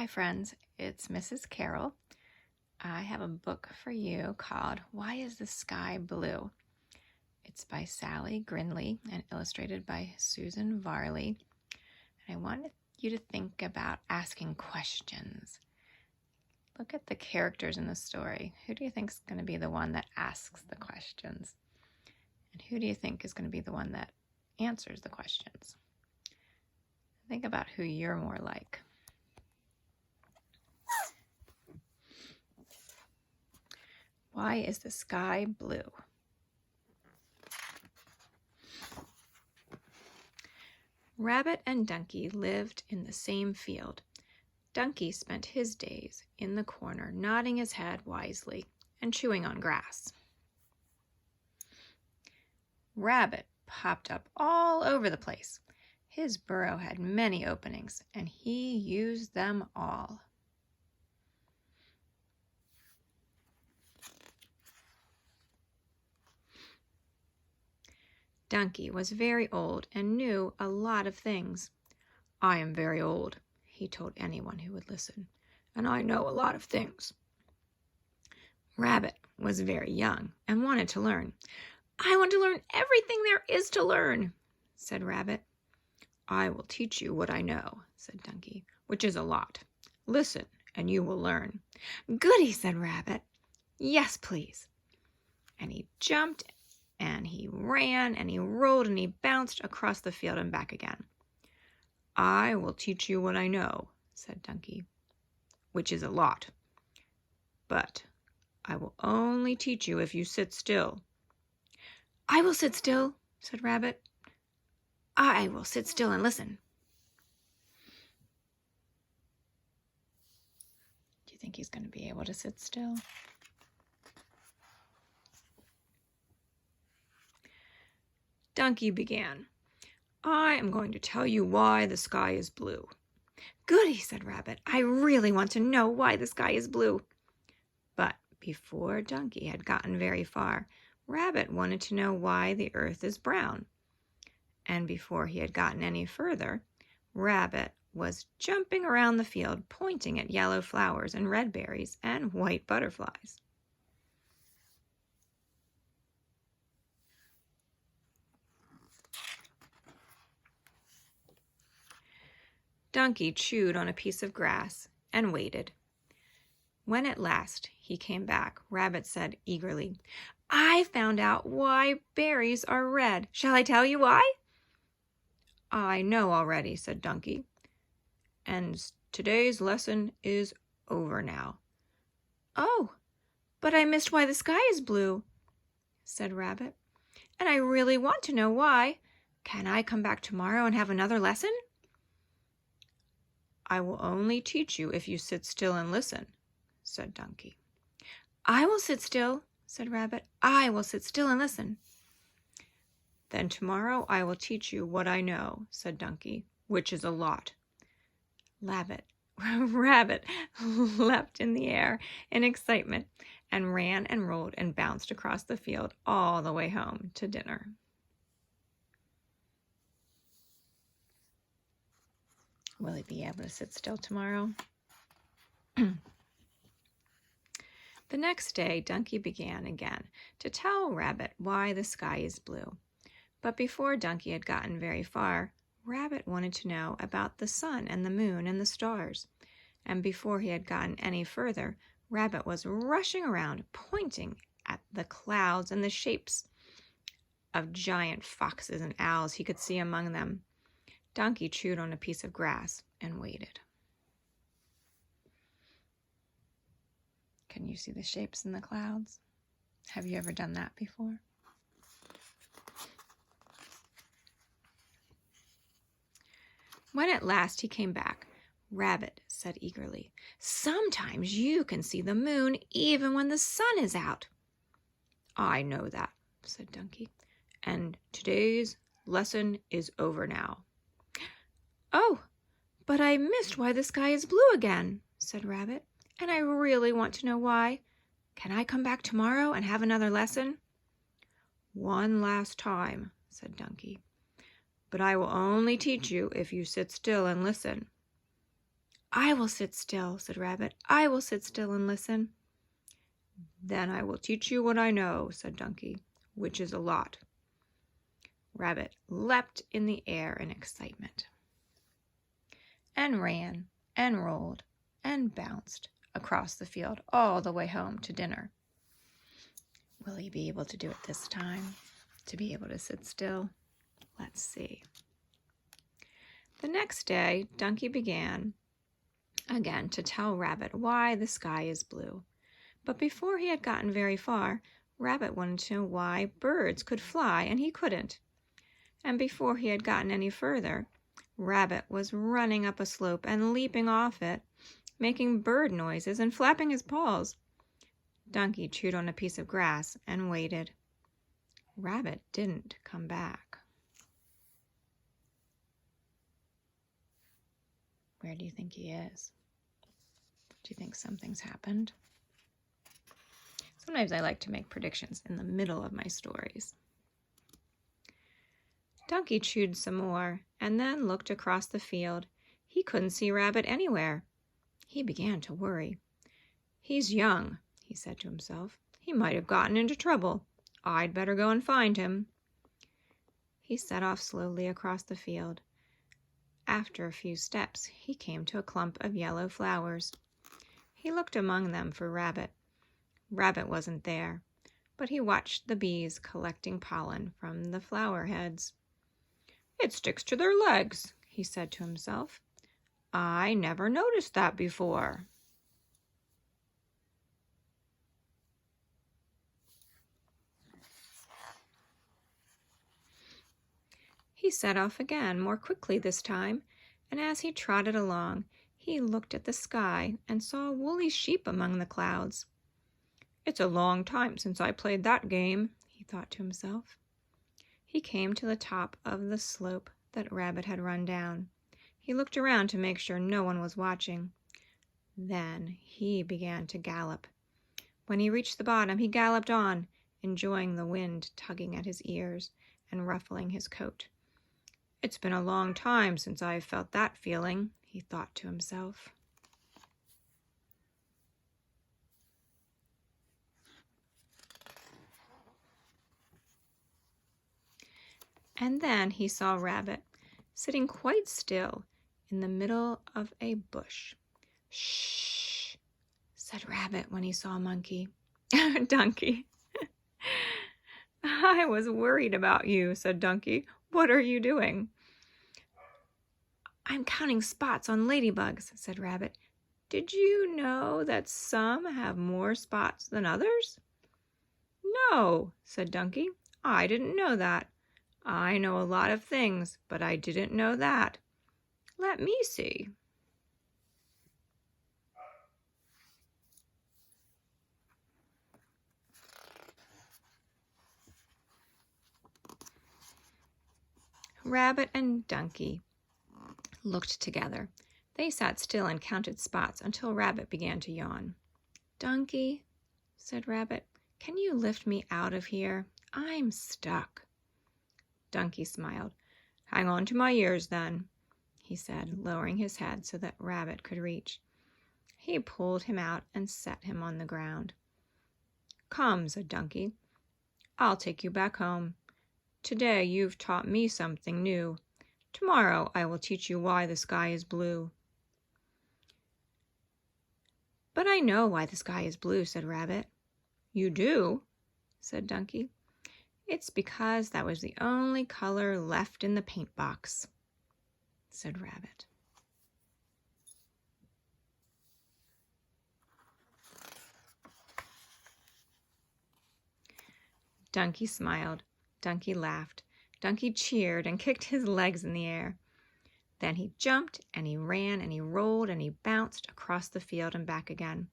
Hi friends, it's Mrs. Carol. I have a book for you called Why is the Sky Blue? It's by Sally Grindley and illustrated by Susan Varley. And I want you to think about asking questions. Look at the characters in the story. Who do you think is going to be the one that asks the questions? And who do you think is going to be the one that answers the questions? Think about who you're more like. Why is the sky blue? Rabbit and Donkey lived in the same field. Donkey spent his days in the corner, nodding his head wisely and chewing on grass. Rabbit popped up all over the place. His burrow had many openings, and he used them all. Donkey was very old and knew a lot of things. "I am very old," he told anyone who would listen, "and I know a lot of things." Rabbit was very young and wanted to learn. "I want to learn everything there is to learn," said Rabbit. "I will teach you what I know," said Donkey, "which is a lot. Listen, and you will learn." "Goody," said Rabbit. "Yes, please." And he jumped and he ran and he rolled and he bounced across the field and back again. "I will teach you what I know," said Donkey, "which is a lot. But I will only teach you if you sit still." "I will sit still," said Rabbit. "I will sit still and listen." Do you think he's going to be able to sit still? Donkey began. "I am going to tell you why the sky is blue." "Goody," said Rabbit. "I really want to know why the sky is blue." But before Donkey had gotten very far, Rabbit wanted to know why the earth is brown. And before he had gotten any further, Rabbit was jumping around the field, pointing at yellow flowers and red berries and white butterflies. Donkey chewed on a piece of grass and waited. When at last he came back, Rabbit said eagerly, "I found out why berries are red. Shall I tell you why?" "I know already," said Donkey. "And today's lesson is over now." "Oh, but I missed why the sky is blue," said Rabbit. "And I really want to know why. Can I come back tomorrow and have another lesson?" "I will only teach you if you sit still and listen," said Donkey. "I will sit still," said Rabbit. "I will sit still and listen." "Then tomorrow I will teach you what I know," said Donkey, "which is a lot." Rabbit leapt in the air in excitement and ran and rolled and bounced across the field all the way home to dinner. Will he be able to sit still tomorrow? The next day, Donkey began again to tell Rabbit why the sky is blue. But before Donkey had gotten very far, Rabbit wanted to know about the sun and the moon and the stars. And before he had gotten any further, Rabbit was rushing around, pointing at the clouds and the shapes of giant foxes and owls he could see among them. Donkey chewed on a piece of grass and waited. Can you see the shapes in the clouds? Have you ever done that before? When at last he came back, Rabbit said eagerly, "Sometimes you can see the moon even when the sun is out." "I know that," said Donkey, "and today's lesson is over now." "Oh, but I missed why the sky is blue again," said Rabbit, "and I really want to know why. Can I come back tomorrow and have another lesson?" "One last time," said Donkey, "but I will only teach you if you sit still and listen." I will sit still, said Rabbit. I will sit still and listen. Then I will teach you what I know, said Donkey, which is a lot. Rabbit leapt in the air in excitement and ran and rolled and bounced across the field all the way home to dinner. Will he be able to do it this time? To be able to sit still? Let's see. The next day, Donkey began again to tell Rabbit why the sky is blue. But before he had gotten very far, Rabbit wanted to know why birds could fly and he couldn't. And before he had gotten any further, Rabbit was running up a slope and leaping off it, making bird noises and flapping his paws. Donkey chewed on a piece of grass and waited. Rabbit didn't come back. Where do you think he is? Do you think something's happened? Sometimes I like to make predictions in the middle of my stories. Donkey chewed some more and then looked across the field. He couldn't see Rabbit anywhere. He began to worry. He's young, he said to himself. He might have gotten into trouble. I'd better go and find him. He set off slowly across the field. After a few steps, he came to a clump of yellow flowers. He looked among them for Rabbit. Rabbit wasn't there, but he watched the bees collecting pollen from the flower heads. It sticks to their legs, he said to himself. I never noticed that before. He set off again, more quickly this time, and as he trotted along, he looked at the sky and saw woolly sheep among the clouds. It's a long time since I played that game, he thought to himself. He came to the top of the slope that Rabbit had run down. He looked around to make sure no one was watching. Then he began to gallop. When he reached the bottom, he galloped on, enjoying the wind tugging at his ears and ruffling his coat. It's been a long time since I've felt that feeling, he thought to himself. And then he saw Rabbit sitting quite still in the middle of a bush. Shh, said Rabbit when he saw Monkey. Donkey. I was worried about you, said Donkey. What are you doing? I'm counting spots on ladybugs, said Rabbit. Did you know that some have more spots than others? No, said Donkey. I didn't know that. I know a lot of things, but I didn't know that. Let me see. Rabbit and Donkey looked together. They sat still and counted spots until Rabbit began to yawn. Donkey, said Rabbit, can you lift me out of here? I'm stuck. Donkey smiled. Hang on to my ears, then, he said, lowering his head so that Rabbit could reach. He pulled him out and set him on the ground. Come, said Donkey. I'll take you back home. Today you've taught me something new. Tomorrow I will teach you why the sky is blue. But I know why the sky is blue, said Rabbit. You do? Said Donkey. It's because that was the only color left in the paint box, said Rabbit. Donkey smiled. Donkey laughed. Donkey cheered and kicked his legs in the air. Then he jumped and he ran and he rolled and he bounced across the field and back again.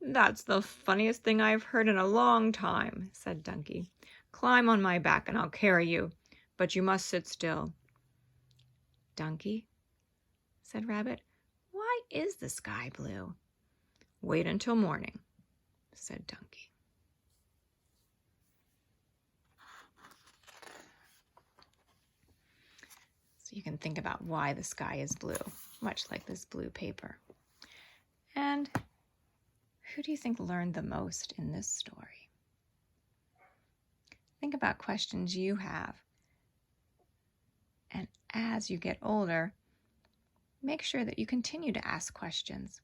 That's the funniest thing I've heard in a long time, said Donkey. Climb on my back and I'll carry you, but you must sit still. Donkey, said Rabbit, why is the sky blue? Wait until morning, said Donkey. So you can think about why the sky is blue. much like this blue paper. And who do you think learned the most in this story? Think about questions you have. And as you get older, make sure that you continue to ask questions.